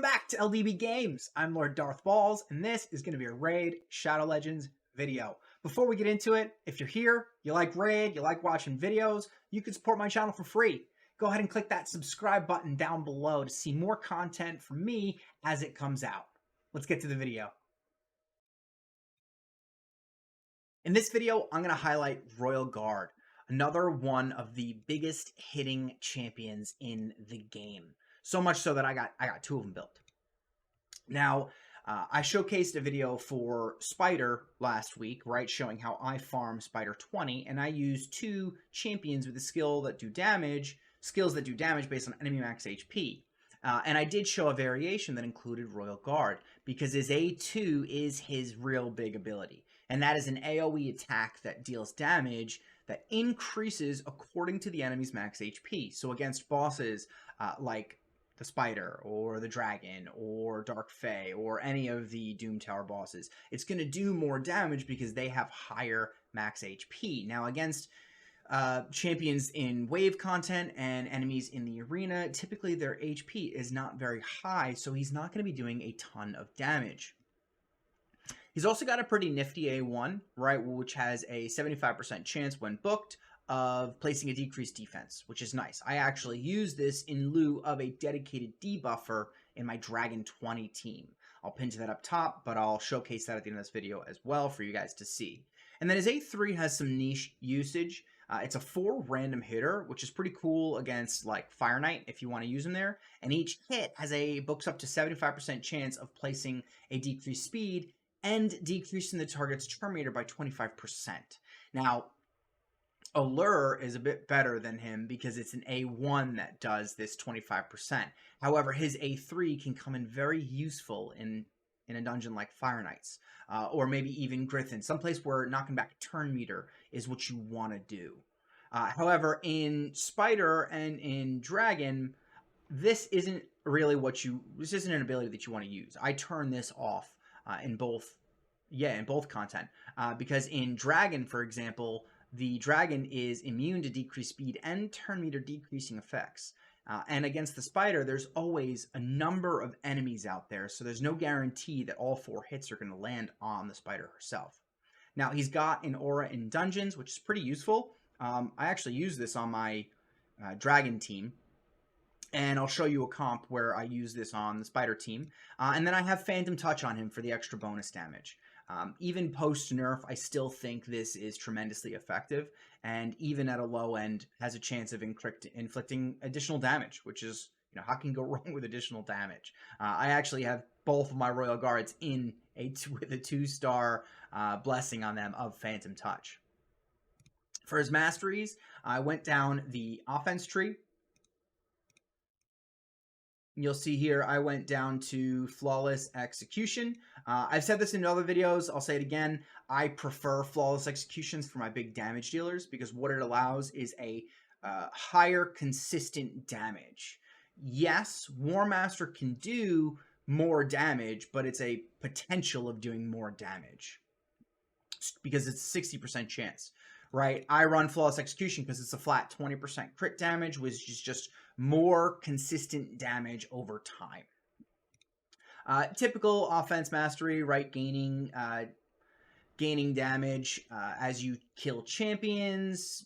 Welcome back to LDB Games. I'm Lord Darth Balls, and this is going to be a Raid Shadow Legends video. Before we get into it, if you're here, you like Raid, you like watching videos, you can support my channel for free. Go ahead and click that subscribe button down below to see more content from me as it comes out. Let's get to the video. In this video, I'm going to highlight Royal Guard, another one of the biggest hitting champions in the game. So much so that I got two of them built. Now, I showcased a video for Spider last week, right, showing how I farm Spider 20, and I used two champions with a skills that do damage based on enemy max HP. And I did show a variation that included Royal Guard, because his A2 is his real big ability. And that is an AoE attack that deals damage that increases according to the enemy's max HP. So against bosses like the Spider or the Dragon or Dark Fae or any of the Doom Tower bosses, it's going to do more damage because they have higher max HP. Now against champions in wave content and enemies in the arena, typically their HP is not very high, so he's not going to be doing a ton of damage. He's also got a pretty nifty A1, right, which has a 75% chance when booked of placing a decreased defense, which is nice. I actually use this in lieu of a dedicated debuffer in my Dragon 20 team. I'll pin to that up top, but I'll showcase that at the end of this video as well for you guys to see. And then his A3 has some niche usage. It's a 4 random hitter, which is pretty cool against like Fire Knight if you want to use him there. And each hit has a books up to 75% chance of placing a decreased speed and decreasing the target's turn meter by 25%. Now, Allure is a bit better than him because it's an A1 that does this 25%. However, his A3 can come in very useful in a dungeon like Fire Knights, or maybe even Griffin, someplace where knocking back a turn meter is what you want to do. However, in Spider and in Dragon, this isn't really this isn't an ability that you want to use. I turn this off in both content, because in Dragon, for example, the Dragon is immune to decreased speed and turn meter decreasing effects. And against the Spider, there's always a number of enemies out there, so there's no guarantee that all 4 hits are going to land on the Spider herself. Now, he's got an aura in dungeons, which is pretty useful. I actually use this on my Dragon team, and I'll show you a comp where I use this on the Spider team. And then I have Phantom Touch on him for the extra bonus damage. Even post-nerf, I still think this is tremendously effective, and even at a low end, has a chance of inflicting additional damage, which is, you know, how can you go wrong with additional damage? I actually have both of my Royal Guards with a 2-star blessing on them of Phantom Touch. For his masteries, I went down the offense tree. You'll see here I went down to Flawless Execution. I've said this in other videos, I'll say it again. I prefer Flawless Executions for my big damage dealers because what it allows is a higher consistent damage. Yes, War Master can do more damage, but it's a potential of doing more damage because it's a 60% chance. Right, I run Flawless Execution because it's a flat 20% crit damage, which is just more consistent damage over time. Typical offense mastery, right? Gaining damage as you kill champions,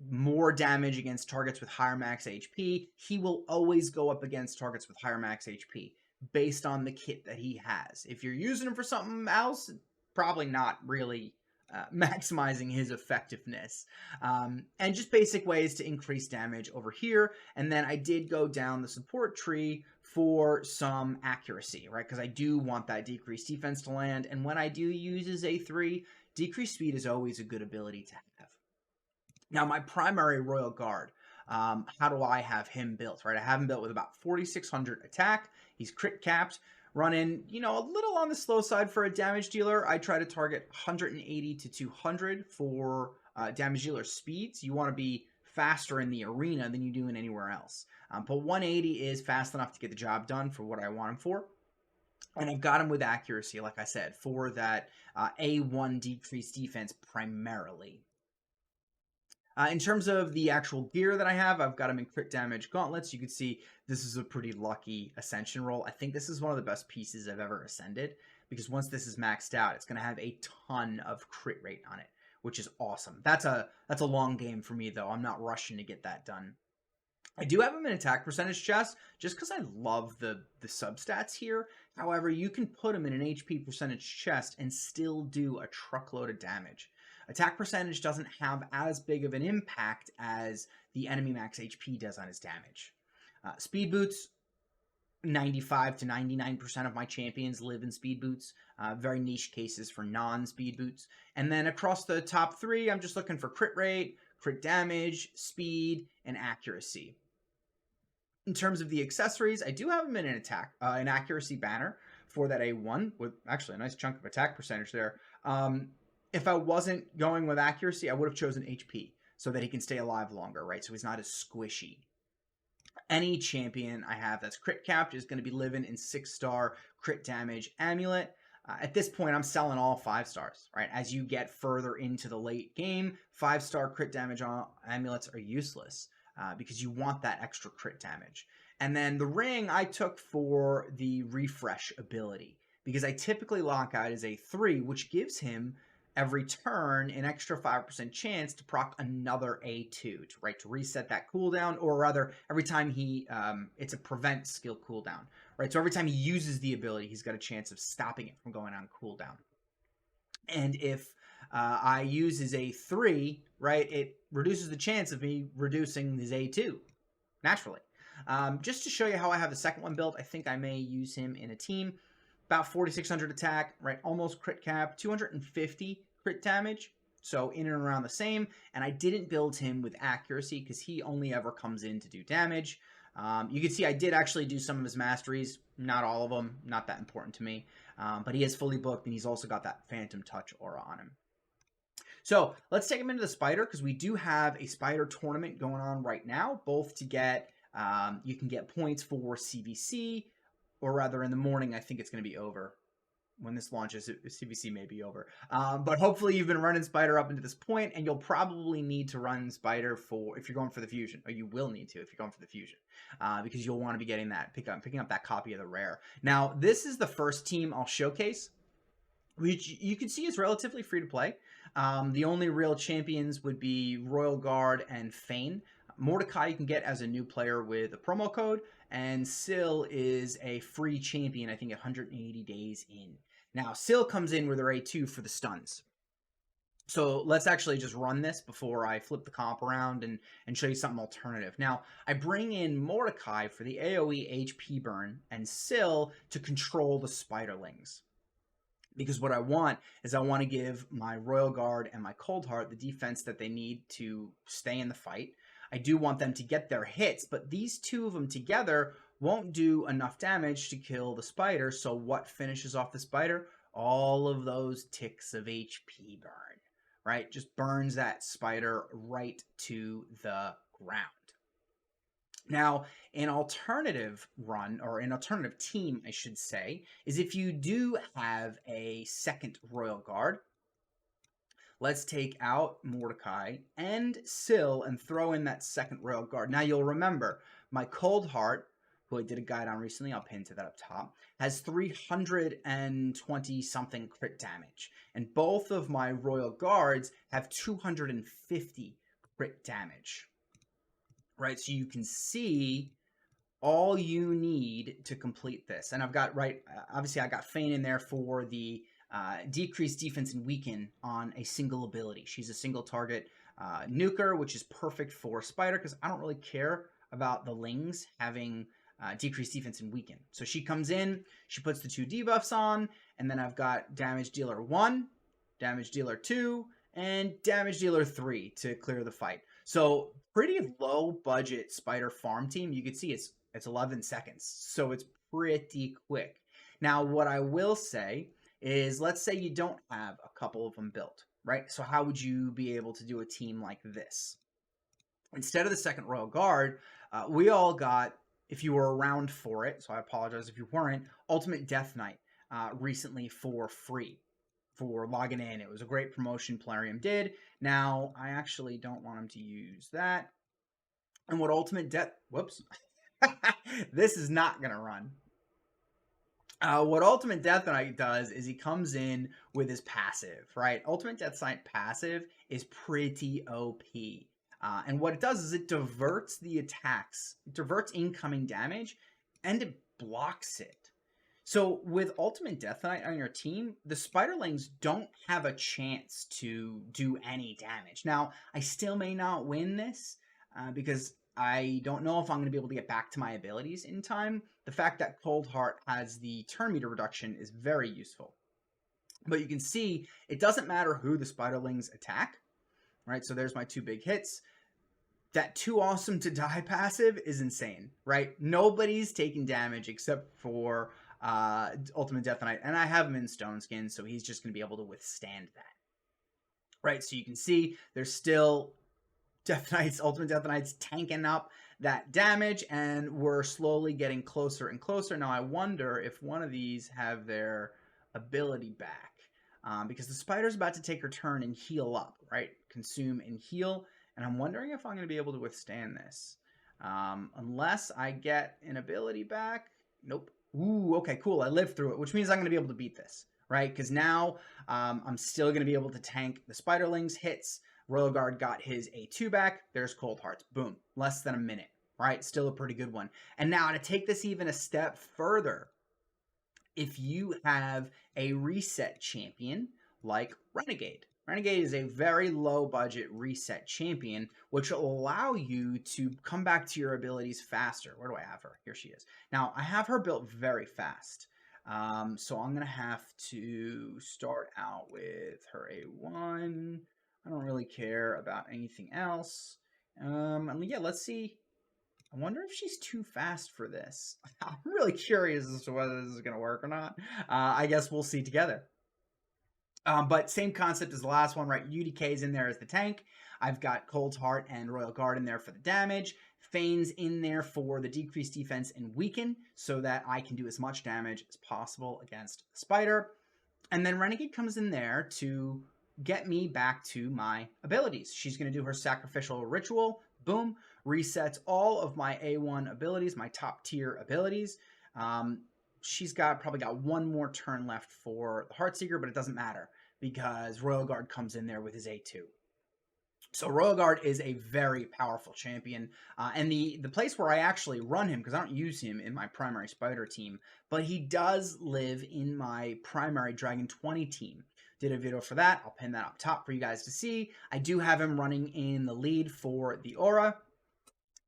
more damage against targets with higher max HP. He will always go up against targets with higher max HP based on the kit that he has. If you're using him for something else, probably not really maximizing his effectiveness. And just basic ways to increase damage over here. And then I did go down the support tree for some accuracy, right? Because I do want that decreased defense to land. And when I do use his A3, decreased speed is always a good ability to have. Now, my primary Royal Guard, how do I have him built, right? I have him built with about 4,600 attack. He's crit capped. Running, you know, a little on the slow side for a damage dealer. I try to target 180 to 200 for damage dealer speeds. You want to be faster in the arena than you do in anywhere else. But 180 is fast enough to get the job done for what I want him for. And I've got him with accuracy, like I said, for that A1 decreased defense primarily. In terms of the actual gear that I have, I've got him in crit damage gauntlets. You can see this is a pretty lucky ascension roll. I think this is one of the best pieces I've ever ascended, because once this is maxed out, it's going to have a ton of crit rate on it, which is awesome. That's a long game for me, though. I'm not rushing to get that done. I do have him in attack percentage chest just because I love the substats here. However, you can put him in an HP percentage chest and still do a truckload of damage. Attack percentage doesn't have as big of an impact as the enemy max HP does on his damage. Speed boots, 95 to 99% of my champions live in speed boots. Very niche cases for non-speed boots. And then across the top three, I'm just looking for crit rate, crit damage, speed, and accuracy. In terms of the accessories, I do have them in an accuracy banner for that A1 with actually a nice chunk of attack percentage there. If I wasn't going with accuracy, I would have chosen HP so that he can stay alive longer, right? So he's not as squishy. Any champion I have that's crit capped is going to be living in 6-star crit damage amulet. At this point, I'm selling all 5 stars, right? As you get further into the late game, 5-star crit damage amulets are useless. Because you want that extra crit damage. And then the ring I took for the refresh ability, because I typically lock out as a 3, which gives him every turn an extra 5% chance to proc another A2, to reset that cooldown, or rather every time he, it's a prevent skill cooldown, right? So every time he uses the ability, he's got a chance of stopping it from going on cooldown. And if I use his A3, right, it reduces the chance of me reducing his A2 naturally. Just to show you how I have the second one built, I think I may use him in a team. About 4,600 attack, right, almost crit cap, 250 crit damage, so in and around the same. And I didn't build him with accuracy because he only ever comes in to do damage. You can see I did actually do some of his masteries, not all of them, not that important to me. But he is fully booked, and he's also got that Phantom Touch aura on him. So let's take him into the Spider, because we do have a Spider tournament going on right now, both to get, you can get points for CVC, or rather in the morning, I think it's going to be over. When this launches, CVC may be over. But hopefully you've been running Spider up into this point, and you'll probably need to run Spider if you're going for the Fusion, or you will need to if you're going for the Fusion, because you'll want to be getting that, picking up that copy of the Rare. Now, this is the first team I'll showcase, which you can see is relatively free to play. The only real champions would be Royal Guard and Fane. Mordecai you can get as a new player with a promo code, and Syl is a free champion, I think 180 days in. Now, Syl comes in with her A2 for the stuns. So let's actually just run this before I flip the comp around and show you something alternative. Now, I bring in Mordecai for the AoE HP burn and Syl to control the Spiderlings. Because what I want is I want to give my Royal Guard and my Cold Heart the defense that they need to stay in the fight. I do want them to get their hits, but these two of them together won't do enough damage to kill the Spider. So what finishes off the Spider? All of those ticks of HP burn, right? Just burns that Spider right to the ground. Now, an alternative run, or an alternative team, I should say, is if you do have a second Royal Guard. Let's take out Mordecai and Syl and throw in that second Royal Guard. Now, you'll remember, my Cold Heart, who I did a guide on recently, I'll pin to that up top, has 320-something crit damage. And both of my Royal Guards have 250 crit damage. Right, so you can see all you need to complete this. And I've got, obviously I got Fane in there for the decreased defense and weaken on a single ability. She's a single target nuker, which is perfect for Spider, because I don't really care about the Lings having decreased defense and weaken. So she comes in, she puts the 2 debuffs on, and then I've got damage dealer 1, damage dealer 2, and damage dealer 3 to clear the fight. So pretty low budget Spider farm team. You can see it's 11 seconds. So it's pretty quick. Now, what I will say is, let's say you don't have a couple of them built, right? So how would you be able to do a team like this? Instead of the second Royal Guard, we all got, if you were around for it, so I apologize if you weren't, Ultimate Death Knight recently for free. for logging in. It was a great promotion Plarium did. Now, I actually don't want him to use that. And what Ultimate Death... Whoops. This is not going to run. What Ultimate Death Knight does is he comes in with his passive, right? Ultimate Death Knight passive is pretty OP. And what it does is it diverts the attacks. It diverts incoming damage, and it blocks it. So with Ultimate Death Knight on your team, the Spiderlings don't have a chance to do any damage. Now, I still may not win this because I don't know if I'm going to be able to get back to my abilities in time. The fact that Cold Heart has the turn meter reduction is very useful. But you can see it doesn't matter who the Spiderlings attack, right? So there's my 2 big hits. That too awesome to die passive is insane, right? Nobody's taking damage except for Ultimate Death Knight, and I have him in Stone Skin, so he's just going to be able to withstand that, right? So you can see there's still Death Knights, Ultimate Death Knights tanking up that damage, and we're slowly getting closer and closer. Now I wonder if one of these have their ability back, because the spider's about to take her turn and heal up, right? Consume and heal. And I'm wondering if I'm going to be able to withstand this. Unless I get an ability back. Nope. Ooh, okay, cool. I lived through it, which means I'm going to be able to beat this, right? Because now I'm still going to be able to tank the Spiderlings hits. Royal Guard got his A2 back. There's Cold Hearts. Boom. Less than a minute, right? Still a pretty good one. And now to take this even a step further, if you have a reset champion like Renegade. Renegade is a very low budget reset champion, which will allow you to come back to your abilities faster. Where do I have her? Here she is. Now, I have her built very fast. So I'm going to have to start out with her A1. I don't really care about anything else. And yeah, let's see. I wonder if she's too fast for this. I'm really curious as to whether this is going to work or not. I guess we'll see together. But same concept as the last one, right? UDK's in there as the tank. I've got Cold Heart and Royal Guard in there for the damage. Fane's in there for the decreased defense and weaken so that I can do as much damage as possible against the spider. And then Renegade comes in there to get me back to my abilities. She's going to do her sacrificial ritual. Boom. Resets all of my A1 abilities, my top tier abilities. She's probably got one more turn left for the Heartseeker, but it doesn't matter because Royal Guard comes in there with his A2. So Royal Guard is a very powerful champion, and the place where I actually run him, because I don't use him in my primary Spider team, but he does live in my primary Dragon 20 team. Did a video for that. I'll pin that up top for you guys to see. I do have him running in the lead for the Aura.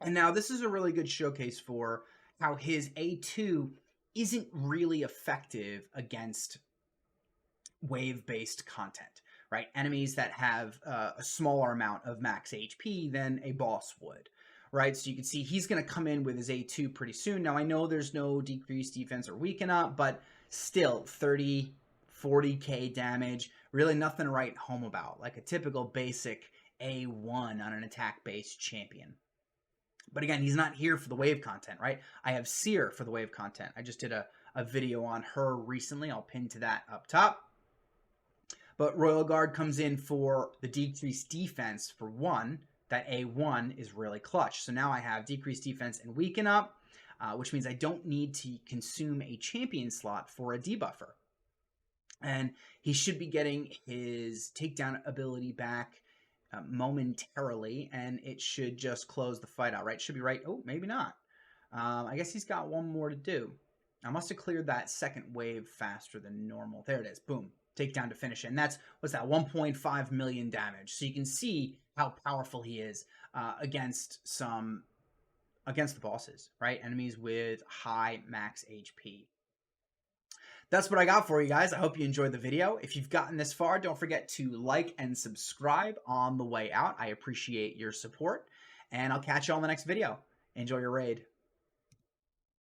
And now this is a really good showcase for how his A2 isn't really effective against wave-based content, right? Enemies that have a smaller amount of max HP than a boss would, right? So you can see he's going to come in with his A2 pretty soon. Now, I know there's no decreased defense or weaken up, but still 30, 40k damage, really nothing to write home about, like a typical basic A1 on an attack-based champion. But again, he's not here for the wave content, right? I have Seer for the wave content. I just did a video on her recently. I'll pin to that up top. But Royal Guard comes in for the decreased defense for 1. That A1 is really clutch. So now I have decreased defense and weaken up, which means I don't need to consume a champion slot for a debuffer. And he should be getting his takedown ability back momentarily, and it should just close the fight out, right? Should be right. Oh, maybe not. I guess he's got one more to do. I must have cleared that second wave faster than normal. There it is. Boom. Takedown to finish it. And that's, what's that, 1.5 million damage. So you can see how powerful he is against the bosses, right? Enemies with high max HP. That's what I got for you guys. I hope you enjoyed the video. If you've gotten this far, don't forget to like and subscribe on the way out. I appreciate your support, and I'll catch you on the next video. Enjoy your raid.